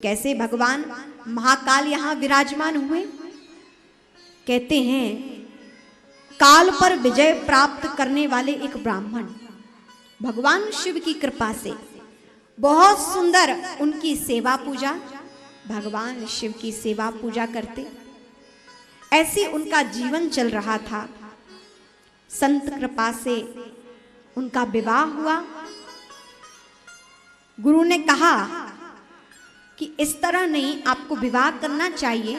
कैसे भगवान महाकाल यहाँ विराजमान हुए। कहते हैं काल पर विजय प्राप्त करने वाले एक ब्राह्मण भगवान शिव की कृपा से बहुत सुंदर उनकी सेवा पूजा, भगवान शिव की सेवा पूजा करते, ऐसे उनका जीवन चल रहा था। संत कृपा से उनका विवाह हुआ। गुरु ने कहा कि इस तरह नहीं, आपको विवाह करना चाहिए।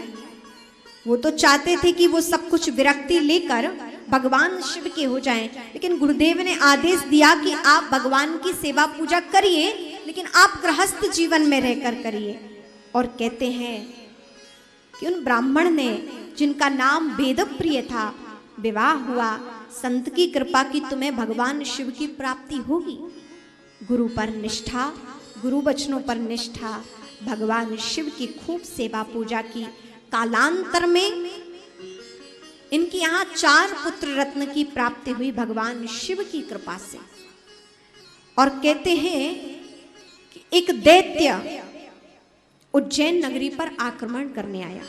वो तो चाहते थे कि वो सब कुछ विरक्ति लेकर भगवान शिव के हो जाएं, लेकिन गुरुदेव ने आदेश दिया कि आप भगवान की सेवा पूजा करिए, लेकिन आप गृहस्थ जीवन में रहकर करिए। और कहते हैं कि उन ब्राह्मण ने, जिनका नाम वेदप्रिय था, विवाह हुआ। संत की कृपा की तुम्हें भगवान शिव की प्राप्ति होगी। गुरु पर निष्ठा, गुरु वचनों पर निष्ठा, भगवान शिव की खूब सेवा पूजा की। कालांतर में इनकी यहाँ 4 पुत्र रत्न की प्राप्ति हुई भगवान शिव की कृपा से। और कहते हैं कि एक दैत्य उज्जैन नगरी पर आक्रमण करने आया।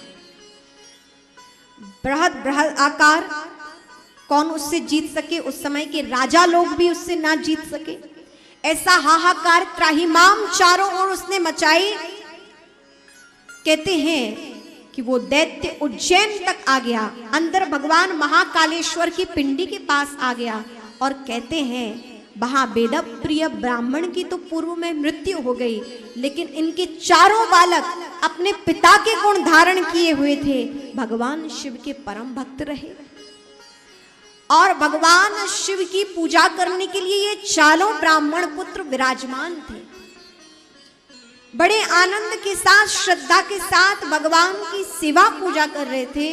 बृहद बृहद आकार, कौन उससे जीत सके? उस समय के राजा लोग भी उससे ना जीत सके। ऐसा हाहाकार त्राहिमाम चारों ओर उसने मचाई। कहते हैं कि वो दैत्य उज्जैन तक आ गया, अंदर भगवान महाकालेश्वर की पिंडी के पास आ गया। और कहते हैं वहां वेदप्रिय ब्राह्मण की तो पूर्व में मृत्यु हो गई, लेकिन इनके चारों बालक अपने पिता के गुण धारण किए हुए थे, भगवान शिव के परम भक्त रहे। और भगवान शिव की पूजा करने के लिए ये चारों ब्राह्मण पुत्र विराजमान थे। बड़े आनंद के साथ, श्रद्धा के साथ भगवान की सेवा पूजा कर रहे थे।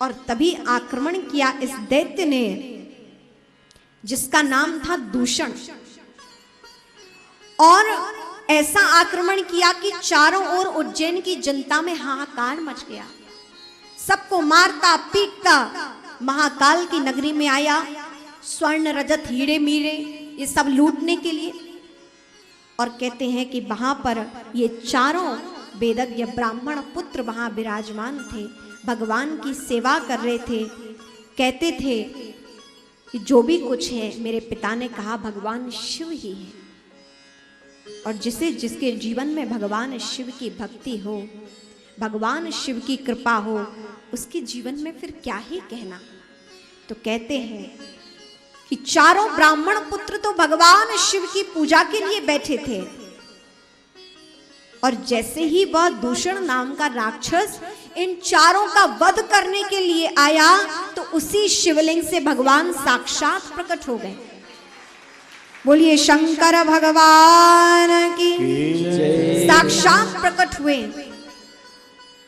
और तभी आक्रमण किया इस दैत्य ने, जिसका नाम था दूषण। और ऐसा आक्रमण किया कि चारों ओर उज्जैन की जनता में हाहाकार मच गया। सबको मारता पीटता महाकाल की नगरी में आया, स्वर्ण रजत हीरे मीरे ये सब लूटने के लिए। और कहते हैं कि वहां पर ये चारों वेदज्ञ ब्राह्मण पुत्र वहां विराजमान थे, भगवान की सेवा कर रहे थे। कहते थे कि जो भी कुछ है, मेरे पिता ने कहा भगवान शिव ही है। और जिसके जीवन में भगवान शिव की भक्ति हो, भगवान शिव की कृपा हो, उसके जीवन में फिर क्या ही कहना। तो कहते हैं कि चारों ब्राह्मण पुत्र तो भगवान शिव की पूजा के लिए बैठे थे। और जैसे ही वह दूषण नाम का राक्षस इन चारों का वध करने के लिए आया, तो उसी शिवलिंग से भगवान साक्षात प्रकट हो गए। बोलिए शंकर भगवान की साक्षात प्रकट हुए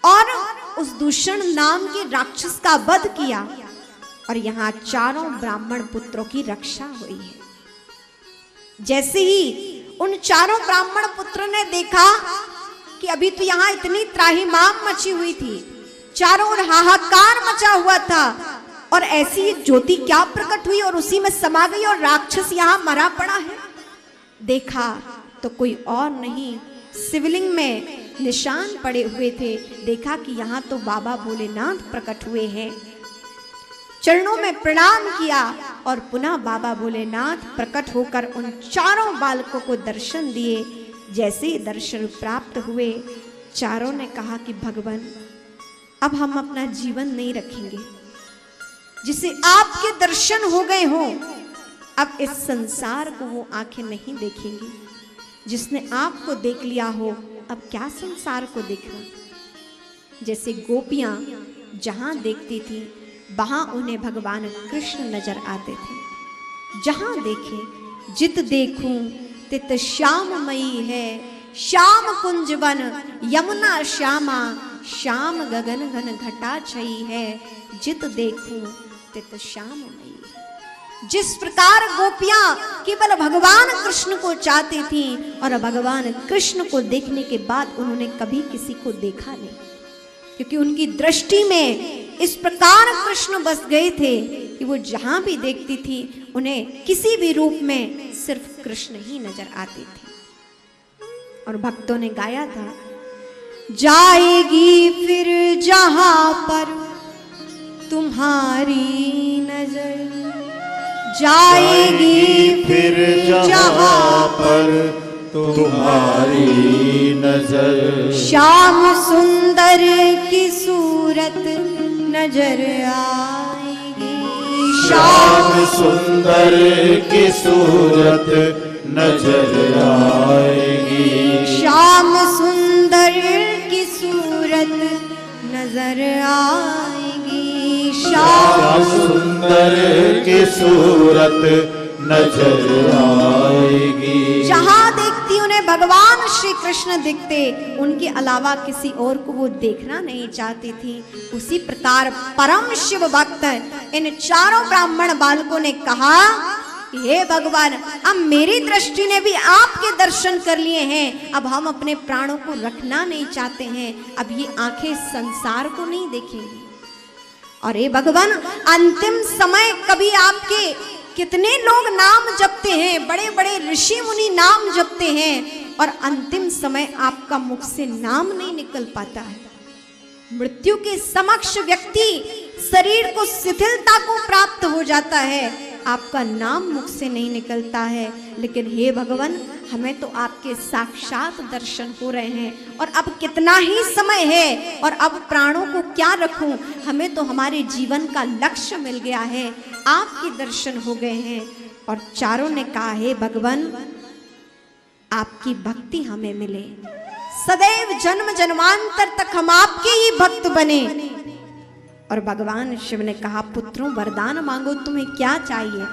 और उस दूषण नाम के राक्षस का वध किया। और यहाँ चारों ब्राह्मण पुत्रों की रक्षा हुई है। जैसे ही उन चारों ब्राह्मण पुत्रों ने देखा कि अभी तो यहाँ इतनी त्राहिमाम मची हुई थी, चारों ओर हाहाकार मचा हुआ था, और ऐसी एक ज्योति क्या प्रकट हुई और उसी में समा गई, और राक्षस यहाँ मरा पड़ा है। देखा तो कोई और नहीं, शिवलिंग में निशान पड़े हुए थे। देखा कि यहाँ तो बाबा भोलेनाथ प्रकट हुए हैं। चरणों में प्रणाम किया और पुनः बाबा भोलेनाथ प्रकट होकर उन चारों बालकों को दर्शन दिए। जैसे ही दर्शन प्राप्त हुए, चारों ने कहा कि भगवान, अब हम अपना जीवन नहीं रखेंगे। जिसे आपके दर्शन हो गए हों, अब इस संसार को वो आंखें नहीं देखेंगी। जिसने आपको देख लिया हो, अब क्या संसार को देखना। जैसे गोपियां जहां देखती थी, वहां उन्हें भगवान कृष्ण नजर आते थे। जहां देखे जित देखूं तित श्याममयी है, श्याम कुंज वन यमुना श्यामा, श्याम गगन घन घटा छई है, जित देखूं तित श्याममयी है। जिस प्रकार गोपियां केवल भगवान कृष्ण को चाहती थीं, और भगवान कृष्ण को देखने के बाद उन्होंने कभी किसी को देखा नहीं, क्योंकि उनकी दृष्टि में इस प्रकार कृष्ण बस गए थे कि वो जहां भी देखती थी, उन्हें किसी भी रूप में सिर्फ कृष्ण ही नजर आते थे। और भक्तों ने गाया था जाएगी फिर जहां पर तुम्हारी नजर, जाएगी फिर जहां पर तुम्हारी नजर। श्याम सुंदर की सूरत नजर आएगी, श्याम सुंदर की सूरत नजर आएगी। श्याम सुंदर की सूरत नजर आएगी। श्याम सुंदर की सूरत नजर आएगी। जहां देखती उन्हें भगवान श्री कृष्ण दिखते, उनके अलावा किसी और को वो देखना नहीं चाहती थी। उसी प्रकार परम शिव भक्त इन चारों ब्राह्मण बालकों ने कहा, हे भगवान, अब मेरी दृष्टि ने भी आपके दर्शन कर लिए हैं, अब हम अपने प्राणों को रखना नहीं चाहते हैं, अब ये आंखें संसार को नहीं देखेंगी। और हे भगवान, अंतिम समय कभी आपके कितने लोग नाम जपते हैं, बड़े बड़े ऋषि मुनि नाम जपते हैं, और अंतिम समय आपका मुख से नाम नहीं निकल पाता है। मृत्यु के समक्ष व्यक्ति शरीर को शिथिलता को प्राप्त हो जाता है, आपका नाम मुख से नहीं निकलता है। लेकिन हे भगवान, हमें तो आपके साक्षात दर्शन हो रहे हैं, और अब कितना ही समय है, और अब प्राणों को क्या रखूं, हमें तो हमारे जीवन का लक्ष्य मिल गया है, आपके दर्शन हो गए हैं। और चारों ने कहा, हे भगवान, आपकी भक्ति हमें मिले, सदैव जन्म जन्मांतर तक हम आपके ही भक्त बने। और भगवान शिव ने कहा, पुत्रों वरदान मांगो, तुम्हें क्या चाहिए?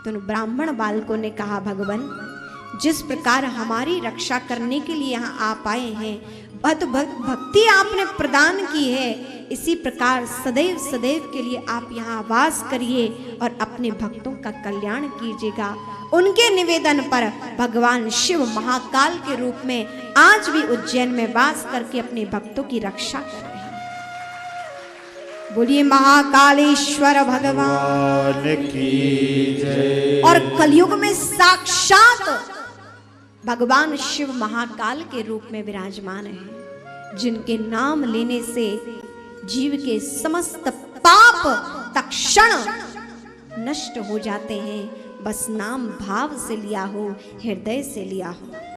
तो ब्राह्मण बालकों ने कहा, भगवान, जिस प्रकार हमारी रक्षा करने के लिए यहाँ आप आए हैं, भक्ति आपने प्रदान की है, इसी प्रकार सदैव सदैव के लिए आप यहाँ वास करिए और अपने भक्तों का कल्याण कीजिएगा। उनके निवेदन पर भगवान शिव महाकाल के रूप में आज भी उज्जैन में वास करके अपने भक्तों की रक्षा कर रहे हैं। बोलिए महाकालेश्वर भगवान की जय। और कलयुग में साक्षात भगवान शिव महाकाल के रूप में विराजमान है, जिनके नाम लेने से जीव के समस्त पाप तत्क्षण नष्ट हो जाते हैं। बस नाम भाव से लिया हो, हृदय से लिया हो।